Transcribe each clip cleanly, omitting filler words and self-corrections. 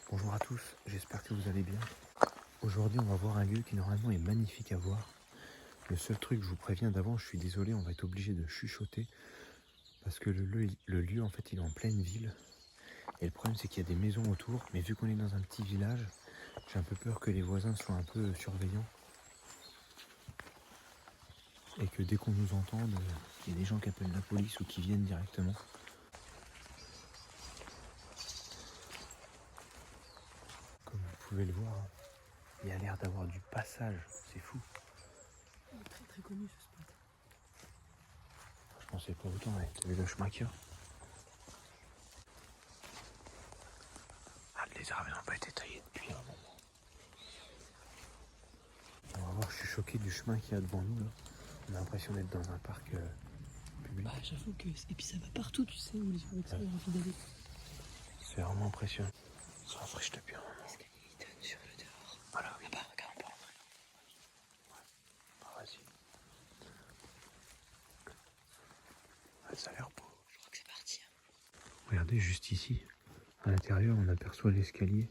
Bonjour à tous, j'espère que vous allez bien. Aujourd'hui on va voir un lieu qui normalement est magnifique à voir. Le seul truc, je vous préviens d'avant, je suis désolé, on va être obligé de chuchoter parce que le lieu en fait il est en pleine ville. Et le problème c'est qu'il y a des maisons autour, mais vu qu'on est dans un petit village, j'ai un peu peur que les voisins soient un peu surveillants. Et que dès qu'on nous entende, il y a des gens qui appellent la police ou qui viennent directement. Comme vous pouvez le voir, il y a l'air d'avoir du passage, c'est fou. Il est très très connu ce spot. Je pensais pas autant avec le Schumacher. Ah, les arbres n'ont pas été taillés depuis un moment. On va voir, je suis choqué du chemin qu'il y a devant nous là. On a l'impression d'être dans un parc public. Bah j'avoue que... Et puis ça va partout, tu sais, où les gens avec ça ont envie d'aller. C'est vraiment impressionnant. Ça rafraîchit depuis un moment. L'escalier il donne sur le dehors. Voilà, oui. Là-bas, regarde, on peut rentrer. Ah, vas-y. Ah, ça a l'air beau. Je crois que c'est parti. Regardez juste ici. À l'intérieur, on aperçoit l'escalier.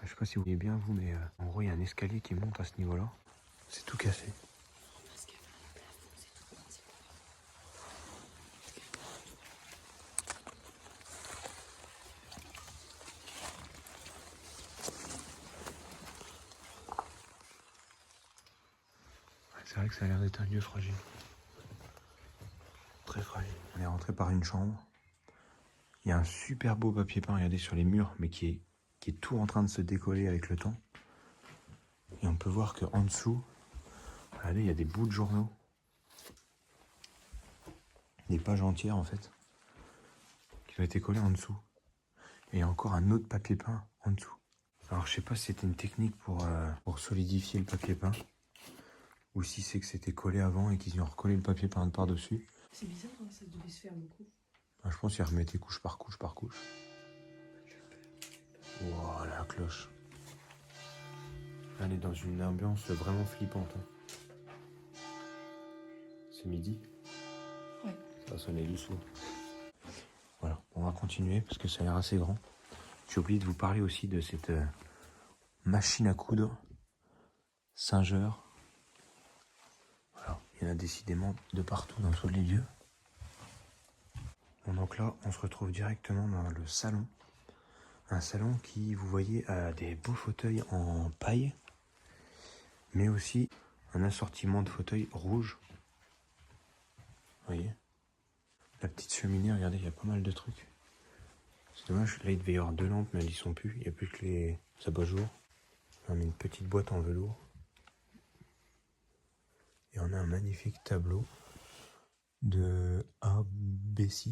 Je sais pas si vous voyez bien vous, mais en gros, il y a un escalier qui monte à ce niveau-là. C'est tout cassé. Parce qu'il y avait un plafond, c'est tout petit. C'est vrai que ça a l'air d'être un lieu fragile. Très fragile. On est rentré par une chambre. Il y a un super beau papier peint, regardez, sur les murs, mais qui est tout en train de se décoller avec le temps. Et on peut voir qu'en dessous, regardez, il y a des bouts de journaux. Des pages entières, en fait, qui ont été collées en dessous. Et il y a encore un autre papier peint en dessous. Alors, je sais pas si c'était une technique pour solidifier le papier peint, ou si c'est que c'était collé avant et qu'ils y ont recollé le papier peint par-dessus. C'est bizarre, hein, ça devait se faire beaucoup. Ah, je pense qu'ils remettaient couche par couche par couche. Wow, la cloche. Elle est dans une ambiance vraiment flippante. Hein. C'est midi. Ouais. Ça va sonner doucement. Voilà, on va continuer parce que ça a l'air assez grand. J'ai oublié de vous parler aussi de cette machine à coudre Singer. Voilà, il y en a décidément de partout dans tous les lieux. Bon, donc là, on se retrouve directement dans le salon. Un salon qui, vous voyez, a des beaux fauteuils en paille, mais aussi un assortiment de fauteuils rouges. Vous voyez, la petite cheminée, regardez, il y a pas mal de trucs. C'est dommage, là il devait y avoir 2 lampes, mais elles y sont plus. Il n'y a plus que les abat-jours. On a une petite boîte en velours. Et on a un magnifique tableau de ABC.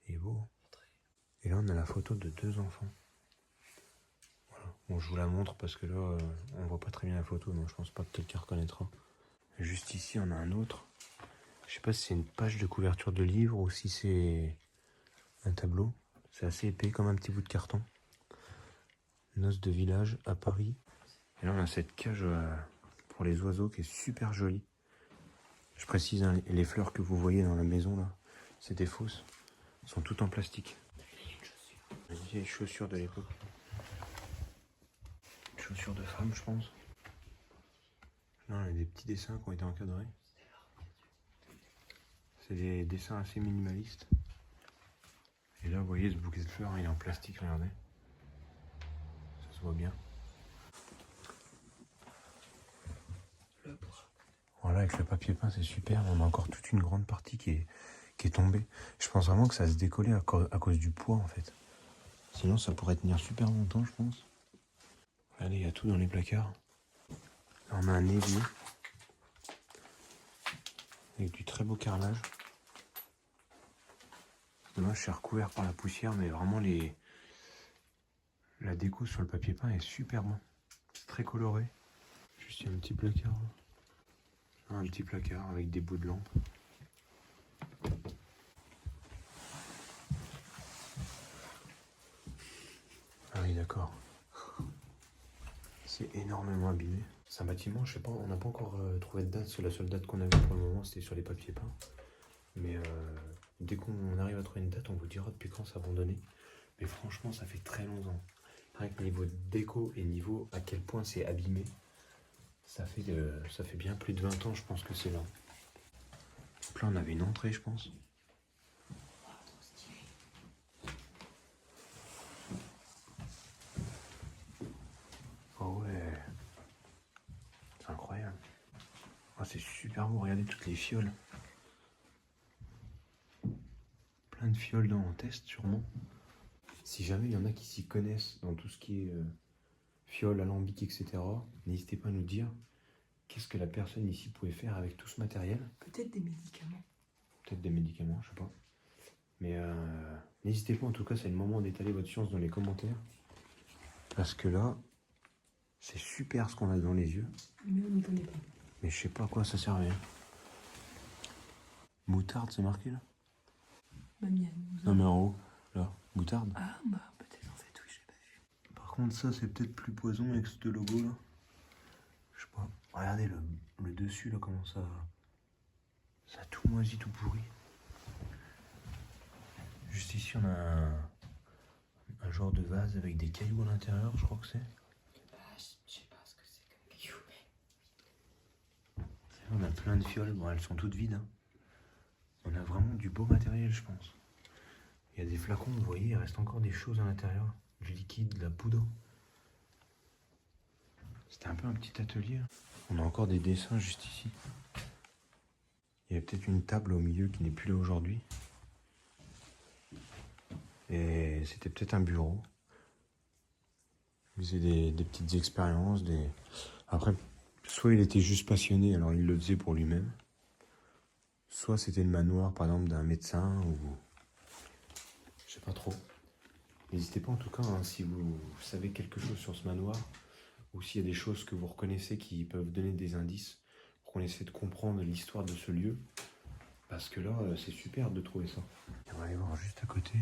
Il est beau. Et là on a la photo de 2 enfants. Voilà. Bon, je vous la montre parce que là on voit pas très bien la photo, donc je pense pas que quelqu'un reconnaîtra. Juste ici on a un autre. Je sais pas si c'est une page de couverture de livre ou si c'est un tableau. C'est assez épais comme un petit bout de carton. Noces de village à Paris. Et là on a cette cage pour les oiseaux qui est super jolie. Je précise, hein, les fleurs que vous voyez dans la maison là, c'est des fausses. Elles sont toutes en plastique. Une vieille chaussure de l'époque. Une chaussure de femme, je pense. Là, il y a des petits dessins qui ont été encadrés. C'est des dessins assez minimalistes. Et là, vous voyez, ce bouquet de fleurs, il est en plastique, regardez. Ça se voit bien. Voilà, avec le papier peint, c'est super. On a encore toute une grande partie qui est tombée. Je pense vraiment que ça se décollait à cause du poids, en fait. Sinon, ça pourrait tenir super longtemps, je pense. Regardez, il y a tout dans les placards. Là, on a un évier. Avec du très beau carrelage. Dommage, c'est recouvert par la poussière, mais vraiment, la déco sur le papier peint est super bon. C'est très coloré. Juste, il y a un petit placard. Un petit placard avec des bouts de lampe. Ah oui, d'accord. C'est énormément abîmé. C'est un bâtiment, je sais pas, on n'a pas encore trouvé de date. C'est la seule date qu'on avait pour le moment, c'était sur les papiers peints. Mais dès qu'on arrive à trouver une date, on vous dira depuis quand c'est abandonné. Mais franchement, ça fait très longtemps. Rien que niveau déco et niveau à quel point c'est abîmé, ça fait bien plus de 20 ans, je pense que c'est là. Donc là, on avait une entrée, je pense. Oh ouais. C'est incroyable. Oh, c'est super beau, regardez toutes les fioles. Plein de fioles en test, sûrement. Si jamais il y en a qui s'y connaissent dans tout ce qui est fioles, alambic, etc., n'hésitez pas à nous dire qu'est-ce que la personne ici pouvait faire avec tout ce matériel. Peut-être des médicaments. Peut-être des médicaments, je sais pas. Mais n'hésitez pas, en tout cas, c'est le moment d'étaler votre science dans les commentaires. Parce que là, c'est super ce qu'on a dans les yeux. Mais on n'y connaît pas. Mais je sais pas à quoi ça servait. Moutarde, c'est marqué là? Mamie, Non mais en haut, là, moutarde. Ah bah peut-être en fait, oui, j'ai pas vu. Par contre, ça c'est peut-être plus poison avec ce logo là. Je sais pas. Regardez le dessus là, comment ça. Ça a tout moisi, tout pourri. Juste ici, on a un genre de vase avec des cailloux à l'intérieur, je crois que c'est. Bah, je sais pas ce que c'est comme caillou, mais. On a plein de fioles, bon, elles sont toutes vides. Hein. On a vraiment du beau matériel, je pense. Il y a des flacons, vous voyez, il reste encore des choses à l'intérieur. Du liquide, de la poudre. C'était un peu un petit atelier. On a encore des dessins juste ici. Il y a peut-être une table au milieu qui n'est plus là aujourd'hui. Et c'était peut-être un bureau. Il faisait des petites expériences. Après, soit il était juste passionné, alors il le faisait pour lui-même. Soit c'était le manoir, par exemple, d'un médecin ou... Je sais pas trop. N'hésitez pas en tout cas, hein, si vous savez quelque chose sur ce manoir, ou s'il y a des choses que vous reconnaissez qui peuvent donner des indices pour qu'on essaie de comprendre l'histoire de ce lieu. Parce que là, c'est super de trouver ça. On va aller voir juste à côté.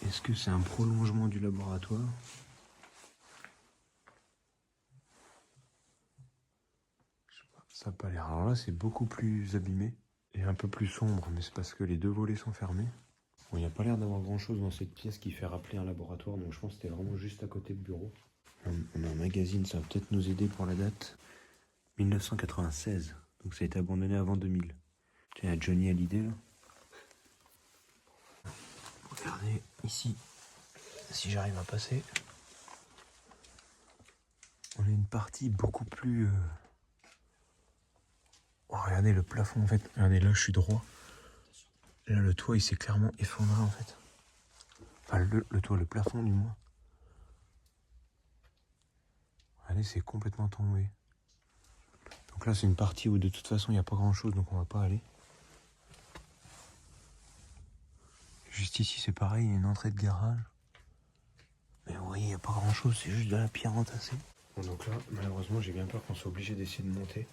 Est-ce que c'est un prolongement du laboratoire? Je sais pas, ça n'a pas l'air. Alors là, c'est beaucoup plus abîmé et un peu plus sombre, mais c'est parce que les deux volets sont fermés. Bon, il n'y a pas l'air d'avoir grand-chose dans cette pièce qui fait rappeler un laboratoire, donc je pense que c'était vraiment juste à côté du bureau. On a un magazine, ça va peut-être nous aider pour la date. 1996, donc ça a été abandonné avant 2000. Tiens, il y a Johnny Hallyday là. Regardez ici, si j'arrive à passer. On a une partie beaucoup plus... Oh, regardez le plafond en fait. Regardez là, je suis droit. Là, le toit il s'est clairement effondré en fait. Enfin, le toit, le plafond du moins. Regardez, c'est complètement tombé. Donc là, c'est une partie où de toute façon il n'y a pas grand chose, donc on va pas aller. Juste ici, c'est pareil, il y a une entrée de garage. Mais vous voyez, il n'y a pas grand chose, c'est juste de la pierre entassée. Bon, donc là, malheureusement, j'ai bien peur qu'on soit obligé d'essayer de monter.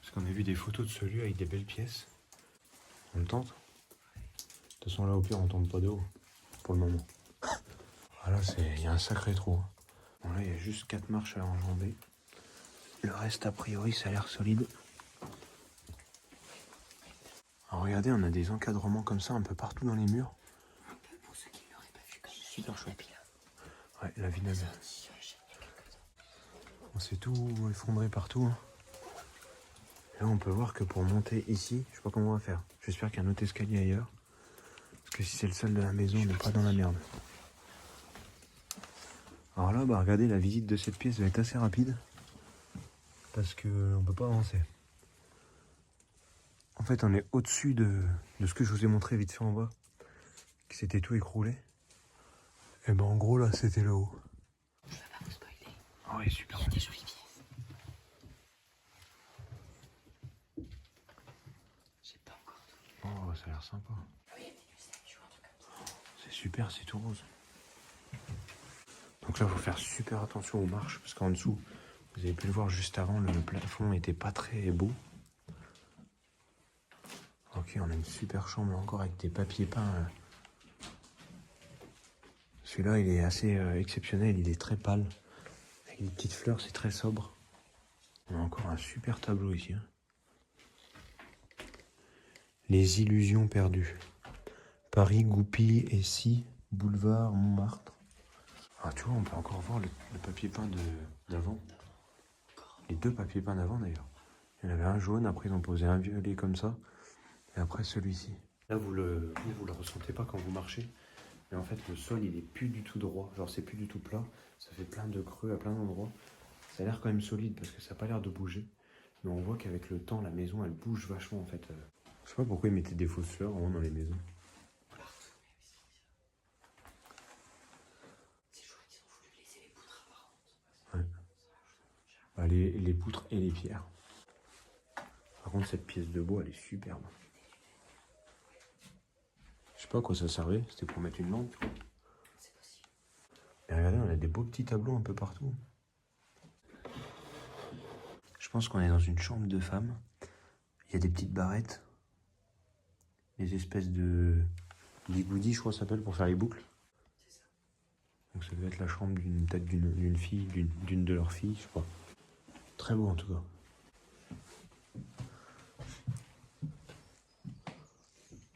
Parce qu'on a vu des photos de ce lieu avec des belles pièces. On le tente? De toute façon, là, au pire, on tente pas de haut. Pour le moment. Voilà, il y a un sacré trou. Bon, là, il y a juste 4 marches à enjamber. Le reste, a priori, ça a l'air solide. Alors, regardez, on a des encadrements comme ça un peu partout dans les murs. Pour ceux qui ne l'auraient pas vu, comme Super chouette. Ouais, la vinaigre. On s'est tout effondré partout. Hein. Là, on peut voir que pour monter ici, je sais pas comment on va faire. J'espère qu'il y a un autre escalier ailleurs. Parce que si c'est le seul de la maison, on n'est pas dans la merde. Alors là, bah regardez, la visite de cette pièce va être assez rapide. Parce que on peut pas avancer. En fait, on est au-dessus de ce que je vous ai montré vite fait en bas. Que c'était tout écroulé. Et ben en gros, là, c'était là-haut. Ça va vous spoiler. Ah ouais, super. Il y a des jolies pièces. J'ai pas encore tout. Oh, ça a l'air sympa. Ah oui, il y a des statues, un truc comme ça. C'est super, c'est tout rose. Donc là, il faut faire super attention aux marches. Parce qu'en dessous, vous avez pu le voir juste avant, le plafond n'était pas très beau. Ok, on a une super chambre encore avec des papiers peints. Celui-là, il est assez exceptionnel, il est très pâle. Avec une petite fleur, c'est très sobre. On a encore un super tableau ici. Hein. Les illusions perdues. Paris, Goupil, Issy, boulevard, Montmartre. Ah, tu vois, on peut encore voir le papier peint d'avant. Les deux papiers peints d'avant d'ailleurs. Il y en avait un jaune, après ils ont posé un violet comme ça, et après celui-ci. Là, vous le ressentez pas quand vous marchez, mais en fait, le sol, il est plus du tout droit. Genre, c'est plus du tout plat. Ça fait plein de creux à plein d'endroits. Ça a l'air quand même solide parce que ça n'a pas l'air de bouger. Mais on voit qu'avec le temps, la maison, elle bouge vachement en fait. Je sais pas pourquoi ils mettaient des fausses fleurs vraiment dans les maisons. Ouais. Bah, les poutres et les pierres. Par contre, cette pièce de bois, elle est superbe. Je sais pas à quoi ça servait. C'était pour mettre une lampe. Et regardez, on a des beaux petits tableaux un peu partout. Je pense qu'on est dans une chambre de femme. Il y a des petites barrettes. Des espèces de bigoudis, je crois, ça s'appelle, pour faire les boucles. Donc ça doit être la chambre peut-être d'une fille, d'une de leurs filles, je sais pas. Très beau en tout cas.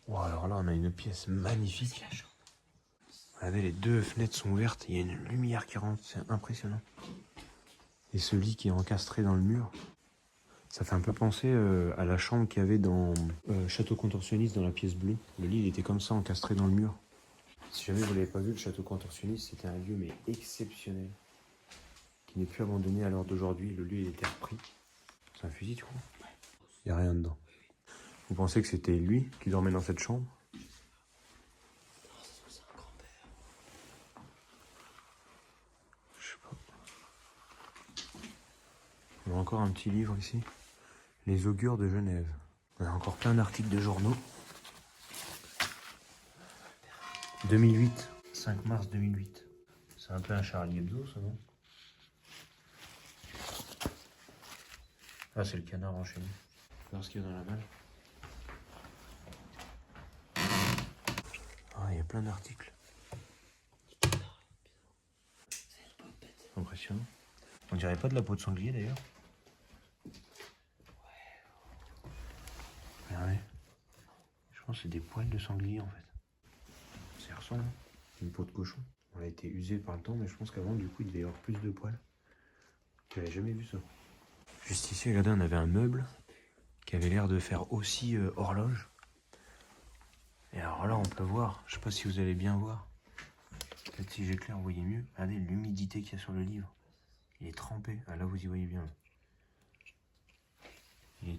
Wow, alors là, on a une pièce magnifique. Regardez, les deux fenêtres sont ouvertes, il y a une lumière qui rentre, c'est impressionnant. Et ce lit qui est encastré dans le mur, ça fait un peu penser à la chambre qu'il y avait dans Château Contorsionniste dans la pièce bleue. Le lit, il était comme ça, encastré dans le mur. Si jamais vous l'avez pas vu, le Château Contorsionniste, c'était un lieu mais exceptionnel, qui n'est plus abandonné à l'heure d'aujourd'hui. Le lieu, il était repris. C'est un fusil, tu crois? Il n'y a rien dedans. Vous pensez que c'était lui qui dormait dans cette chambre? Je sais pas. On a encore un petit livre ici. Les augures de Genève. On a encore plein d'articles de journaux. 2008. 5 mars 2008. C'est un peu un Charlie Hebdo, ça, non? Ah, c'est le canard enchaîné. Voir ce qu'il y a dans la malle. Ah, il y a plein d'articles. Impressionnant. On dirait pas de la peau de sanglier d'ailleurs. Regardez. Je pense que c'est des poils de sanglier en fait. Ça ressemble. Une peau de cochon. On a été usé par le temps, mais je pense qu'avant, du coup, il devait y avoir plus de poils. J'avais jamais vu ça. Juste ici, regardez, on avait un meuble qui avait l'air de faire aussi horloge. Et alors là, on peut voir. Je sais pas si vous allez bien voir. Peut-être si j'éclaire, vous voyez mieux. Regardez l'humidité qu'il y a sur le livre. Il est trempé. Ah, là, vous y voyez bien.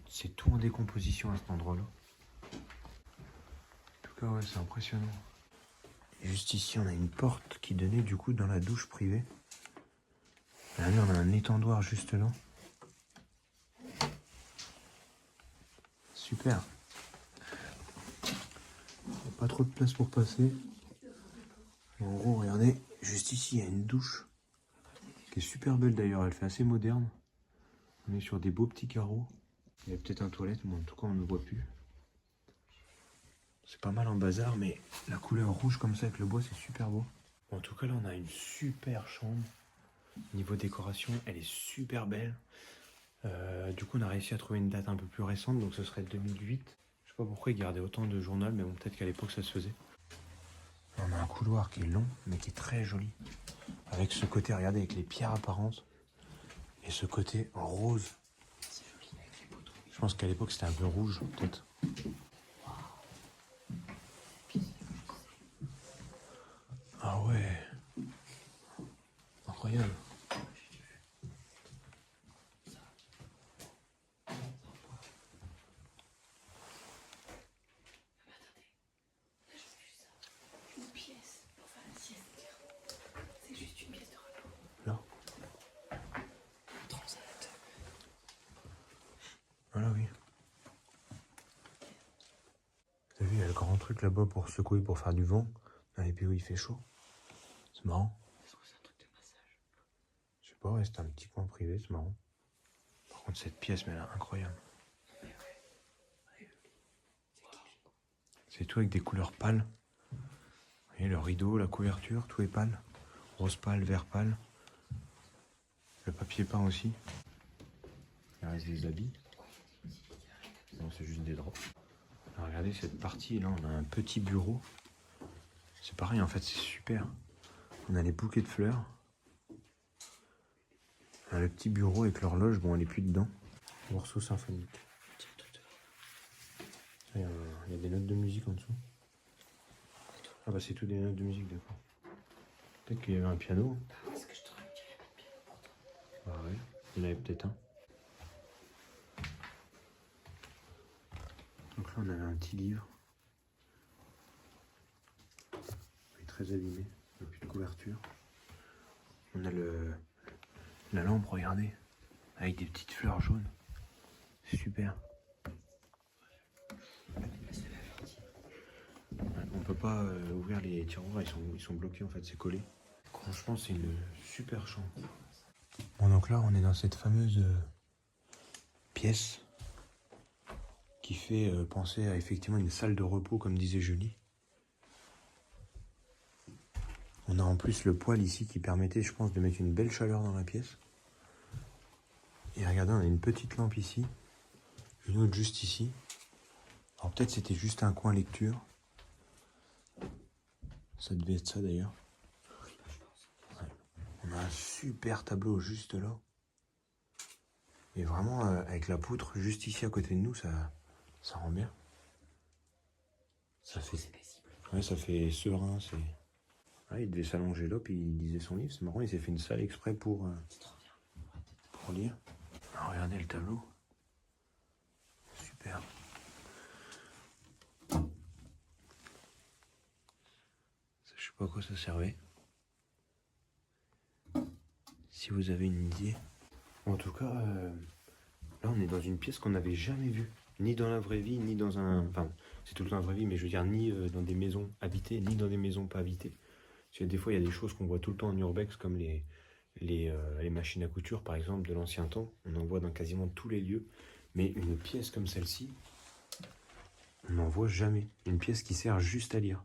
C'est tout en décomposition à cet endroit-là. En tout cas, ouais, c'est impressionnant. Et juste ici, on a une porte qui donnait du coup dans la douche privée. Regardez, on a un étendoir juste là. Super. Il n'y a pas trop de place pour passer. Et en gros, regardez, juste ici, il y a une douche qui est super belle d'ailleurs. Elle fait assez moderne. On est sur des beaux petits carreaux. Il y a peut-être un toilette, mais en tout cas, on ne voit plus. C'est pas mal en bazar, mais la couleur rouge comme ça avec le bois, c'est super beau. En tout cas, là, on a une super chambre. Niveau décoration, elle est super belle. Du coup, on a réussi à trouver une date un peu plus récente, donc ce serait 2008. Je sais pas pourquoi ils gardaient autant de journal, mais bon, peut-être qu'à l'époque, ça se faisait. On a un couloir qui est long, mais qui est très joli. Avec ce côté, regardez, avec les pierres apparentes. Et ce côté rose. Je pense qu'à l'époque, c'était un peu rouge, peut-être. Ah ouais. Incroyable. Une pièce pour faire la sieste. C'est juste une pièce de repos. Là. Transat. Voilà, oui. T'as vu, il y a le grand truc là-bas pour secouer, pour faire du vent. Dans les pays où il fait chaud. C'est marrant. Je trouve que c'est un truc de massage. Je sais pas, ouais, c'est un petit coin privé, c'est marrant. Par contre, cette pièce, mais elle est incroyable. C'est tout avec des couleurs pâles. Vous voyez, le rideau, la couverture, tout est pâle. Rose pâle, vert pâle. Le papier peint aussi. Il reste des habits. Non, c'est juste des draps. Alors, regardez cette partie, là, on a un petit bureau C'est pareil, en fait, c'est super. On a les bouquets de fleurs. On a le petit bureau avec l'horloge. Bon, elle est plus dedans. Morceau symphonique. Il y a des notes de musique en dessous. Ah bah c'est tout des notes de musique, d'accord. Peut-être qu'il y avait un piano. Parce que je t'aurais dit qu'il n'y avait pas de piano pour toi. Ah ouais, il y en avait peut-être un. Donc là on avait un petit livre. Il est très abîmé, il n'y a plus de couverture. On a la lampe, regardez, avec des petites fleurs jaunes. C'est super. On peut pas ouvrir les tiroirs, ils sont bloqués en fait, c'est collé. Franchement c'est une super chambre. Bon donc là on est dans cette fameuse pièce qui fait penser à effectivement une salle de repos comme disait Julie. On a en plus le poêle ici qui permettait je pense de mettre une belle chaleur dans la pièce. Et regardez on a une petite lampe ici, une autre juste ici. Alors peut-être c'était juste un coin lecture. Ça devait être ça d'ailleurs. Ouais. On a un super tableau juste là. Et vraiment avec la poutre juste ici à côté de nous, ça rend bien. Ça fait, ouais, ça fait serein. Ouais, il devait s'allonger là puis il lisait son livre. C'est marrant, il s'est fait une salle exprès pour lire. Alors, regardez le tableau. Super. Je sais pas à quoi ça servait. Si vous avez une idée. En tout cas, là on est dans une pièce qu'on n'avait jamais vue. Ni dans la vraie vie, ni dans un... Enfin, c'est tout le temps la vraie vie, mais je veux dire, ni dans des maisons habitées, ni dans des maisons pas habitées. Parce que des fois, il y a des choses qu'on voit tout le temps en urbex, comme les machines à couture, par exemple, de l'ancien temps. On en voit dans quasiment tous les lieux. Mais une pièce comme celle-ci, on n'en voit jamais. Une pièce qui sert juste à lire.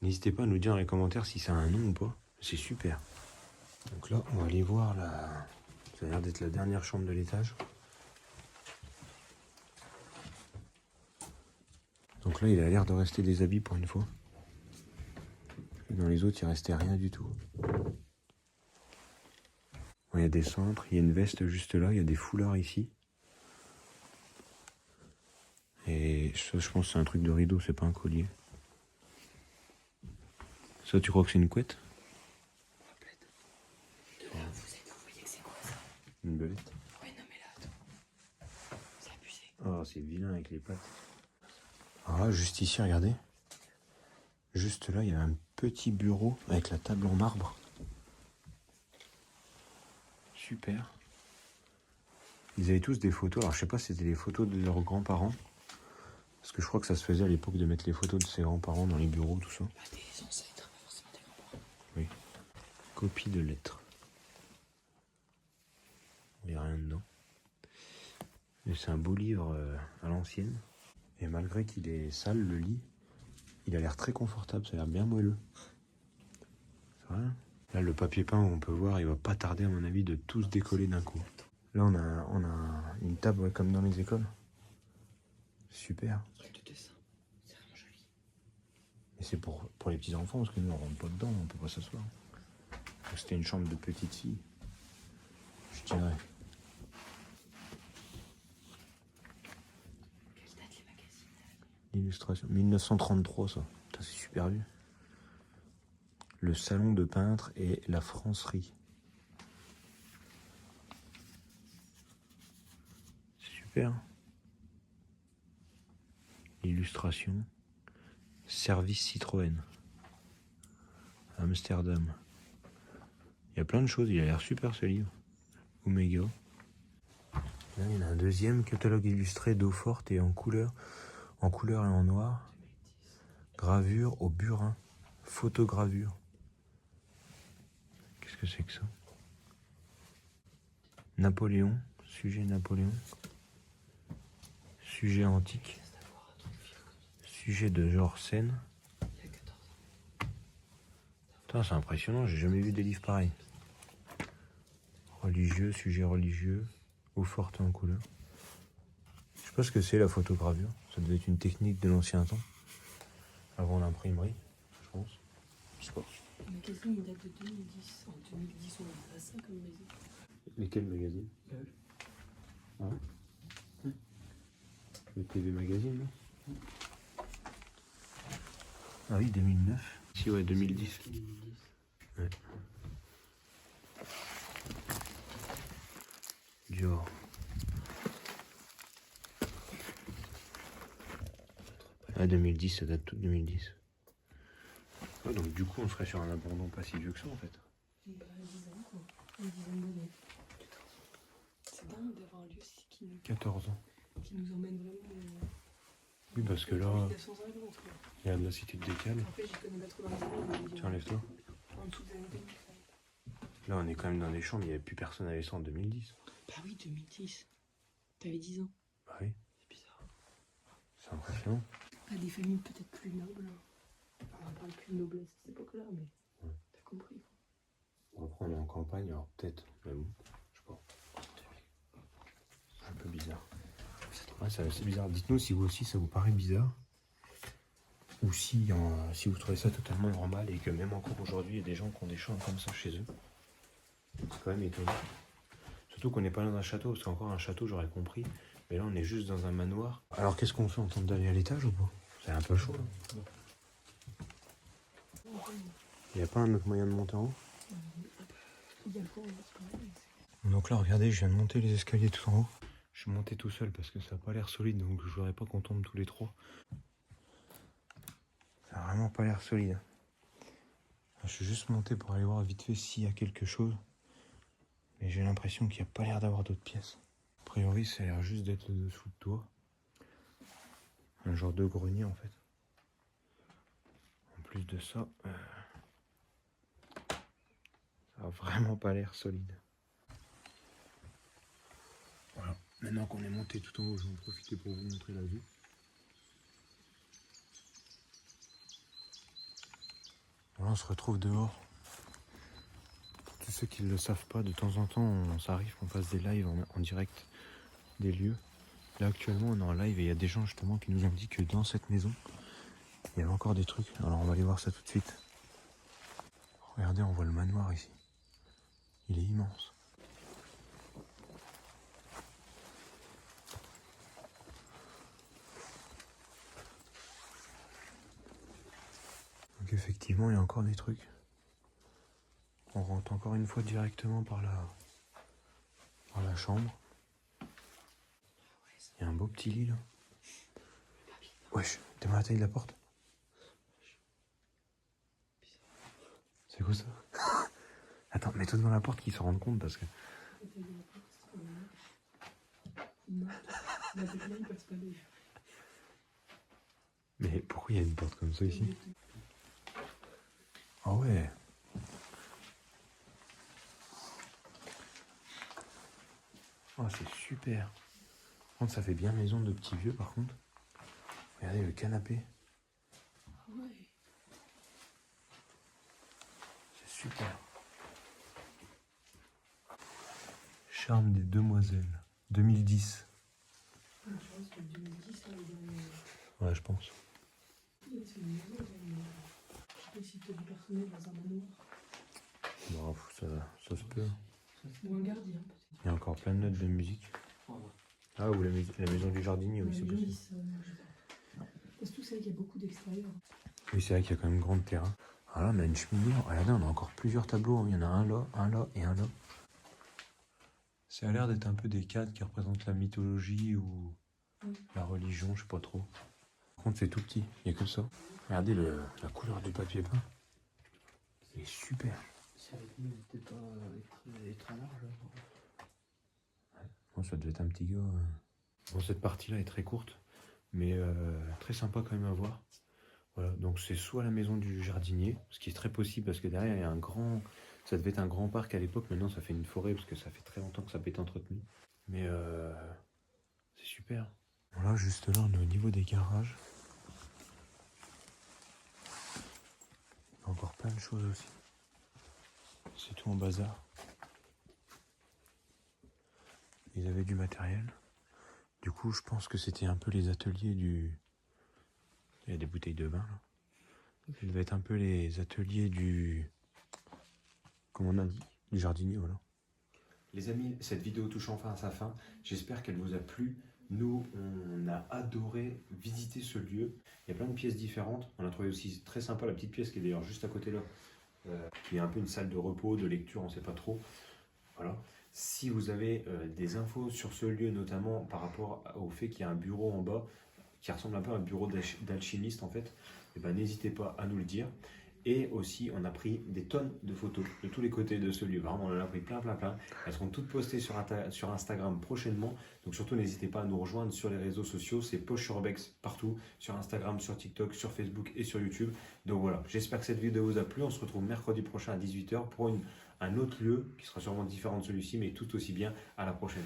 N'hésitez pas à nous dire dans les commentaires si ça a un nom ou pas. C'est super. Donc là, on va aller voir la... Ça a l'air d'être la dernière chambre de l'étage. Donc là, il a l'air de rester des habits pour une fois. Et dans les autres, il restait rien du tout. Bon, il y a des cintres, il y a une veste juste là, il y a des foulards ici. Et ça, je pense que c'est un truc de rideau, c'est pas un collier. Ça, tu crois que c'est une couette? Vous voyez que c'est quoi ça? Une belette? Ouais, non mais là, attends. C'est abusé. Oh, c'est vilain avec les pattes. Alors là, juste ici, regardez. Juste là, il y a un petit bureau avec la table en marbre. Super. Ils avaient tous des photos. Alors, je sais pas si c'était les photos de leurs grands-parents. Parce que je crois que ça se faisait à l'époque de mettre les photos de ses grands-parents dans les bureaux, tout ça. Bah, des ancêtres, pas forcément des grands-parents. Oui. Copie de lettres. Il n'y a rien dedans. Mais c'est un beau livre à l'ancienne. Et malgré qu'il est sale, le lit, il a l'air très confortable. Ça a l'air bien moelleux. C'est vrai. Là, le papier peint, on peut voir, il va pas tarder, à mon avis, de tout se décoller d'un coup. Là, on a une table ouais, comme dans les écoles. Super. Truc de dessin. C'est vraiment joli. Et c'est pour les petits enfants, parce que nous, on rentre pas dedans, on peut pas s'asseoir. C'était une chambre de petite fille, je dirais. Quelle date les magazines? L'illustration, 1933, ça. Putain, c'est super vieux. Le salon de peintre et la francerie. C'est super. Illustration. Service Citroën. Amsterdam. Il y a plein de choses, il a l'air super ce livre. Omega. Là, il y en a un deuxième catalogue illustré d'eau forte et en couleur et en noir. Gravure au burin. Photogravure. Qu'est-ce que c'est que ça? Napoléon. Sujet Napoléon. Sujet antique. Sujet de genre scène. Il y a 14 ans. Putain, c'est impressionnant, j'ai jamais vu des livres pareils. Religieux, sujet religieux, eau forte et en couleur. Je sais pas ce que c'est la photogravure. Ça devait être une technique de l'ancien temps, avant l'imprimerie. pense. Je sais pas. Le magazine il date de 2010. En 2010, on a ça comme maison. Lesquels magazines? Ah ouais. Le TV Magazine, là. Ah oui, 2009. Si, ouais, 2010. 2010. Ouais. Dior. Ah, 2010, ça date tout de 2010. Ouais, donc du coup, on serait sur un abandon pas si vieux que ça, en fait. Bah, 10 ans, quoi. Une dizaine d'années. C'est dingue d'avoir un lieu qui 14 ans. nous emmène vraiment. Oui, parce que là, 1950, quoi. il y a de la cité de Décale. En fait, j'y connais pas trop dans les années. Tiens, lève-toi. En dessous des années 2000. Là, on est quand même dans des chambres, il n'y avait plus personne à laisser en 2010. Bah oui, 2010. T'avais 10 ans. Bah oui, C'est bizarre. c'est impressionnant. Pas des familles peut-être plus nobles. Enfin, on parle plus de noblesse à cette époque-là, mais Ouais. t'as compris. Bon, après, on est en campagne, alors peut-être, mais bon, je sais pas. C'est un peu bizarre. Ouais, c'est assez bizarre. Dites-nous si vous aussi ça vous paraît bizarre. Ou si, si vous trouvez ça totalement normal et que même encore aujourd'hui, il y a des gens qui ont des chambres comme ça chez eux. C'est quand même étonnant. Surtout qu'on n'est pas dans un château, parce qu'encore un château, j'aurais compris. Mais là, on est juste dans un manoir. Alors, qu'est-ce qu'on fait? On tente d'aller à l'étage ou pas? C'est un peu chaud, là. Il n'y a pas un autre moyen de monter en haut? Il y a le pont, c'est pareil. Donc là, regardez, je viens de monter les escaliers tout en haut. Je suis monté tout seul parce que ça n'a pas l'air solide, donc je voudrais pas qu'on tombe tous les trois. Ça n'a vraiment pas l'air solide. Je suis juste monté pour aller voir vite fait s'il y a quelque chose. Mais j'ai l'impression qu'il n'y a pas l'air d'avoir d'autres pièces. A priori, ça a l'air juste d'être le dessous de toit. Un genre de grenier en fait. En plus de ça, ça a vraiment pas l'air solide. Voilà. Maintenant qu'on est monté tout en haut, je vais en profiter pour vous montrer la vue. Voilà, on se retrouve dehors. Pour tous ceux qui ne le savent pas, de temps en temps, ça arrive qu'on fasse des lives en direct des lieux. Là actuellement on est en live et il y a des gens justement qui nous ont dit que dans cette maison, il y avait encore des trucs. Alors on va aller voir ça tout de suite. Regardez, on voit le manoir ici. Il est immense. Donc effectivement, il y a encore des trucs. On rentre encore une fois directement par la chambre. Il y a un beau petit lit là. Wesh, t'es mal à la taille de la porte? C'est quoi ça? Attends, mets-toi devant la porte qu'ils se rendent compte parce que... Non, la décline passe pas des. Mais pourquoi il y a une porte comme ça ici? Ah ouais. Oh, c'est super. Par contre, ça fait bien maison de petits vieux par contre. Regardez le canapé. Ah ouais. C'est super. Charme des demoiselles. 2010. Je pense que 2010, là, Ouais, je pense. c'est une maison, je sais pas si t'as du personnel dans un manoir. Bon, ça se peut. Ou un gardien, peut-être. Il y a encore plein de notes de musique. Ah, ou la maison du jardinier, oui, c'est possible. Parce que tout ça, il y a beaucoup d'extérieur. Oui, c'est vrai qu'il y a quand même grand terrain. Ah là, on a une cheminée. Regardez, on a encore plusieurs tableaux. Il y en a un là et un là. Ça a l'air d'être un peu des cadres qui représentent la mythologie ou la religion, je sais pas trop. Par contre, c'est tout petit, il n'y a que ça. Regardez la couleur du papier peint. Il est super. Si avec nous, il n'était pas très large. Bon, ça devait être un petit gars. Bon, cette partie-là est très courte, mais très sympa quand même à voir. Voilà, donc c'est soit la maison du jardinier, ce qui est très possible parce que derrière il y a un grand... Ça devait être un grand parc à l'époque, maintenant ça fait une forêt parce que ça fait très longtemps que ça peut être entretenu. Mais c'est super. Voilà, juste là on est au niveau des garages. Il y a encore plein de choses aussi. C'est tout en bazar. Ils avaient du matériel. Du coup je pense que c'était un peu les ateliers du... Il y a des bouteilles de vin là. Ça devait être un peu les ateliers du... Comment on a dit? Du jardinier, voilà. Les amis, cette vidéo touche enfin à sa fin. J'espère qu'elle vous a plu. Nous, on a adoré visiter ce lieu. Il y a plein de pièces différentes. On a trouvé aussi très sympa la petite pièce qui est d'ailleurs juste à côté là. Qui est un peu une salle de repos, de lecture, on ne sait pas trop. Voilà. Si vous avez des infos sur ce lieu, notamment par rapport au fait qu'il y a un bureau en bas, qui ressemble un peu à un bureau d'alchimiste en fait, eh ben, n'hésitez pas à nous le dire. Et aussi, on a pris des tonnes de photos de tous les côtés de ce lieu. Vraiment, on en a pris plein. Elles seront toutes postées sur Instagram prochainement. Donc surtout, n'hésitez pas à nous rejoindre sur les réseaux sociaux. C'est Poche Urbex partout, sur Instagram, sur TikTok, sur Facebook et sur YouTube. Donc voilà, j'espère que cette vidéo vous a plu. On se retrouve mercredi prochain à 18 h pour un autre lieu qui sera sûrement différent de celui-ci, mais tout aussi bien. À la prochaine.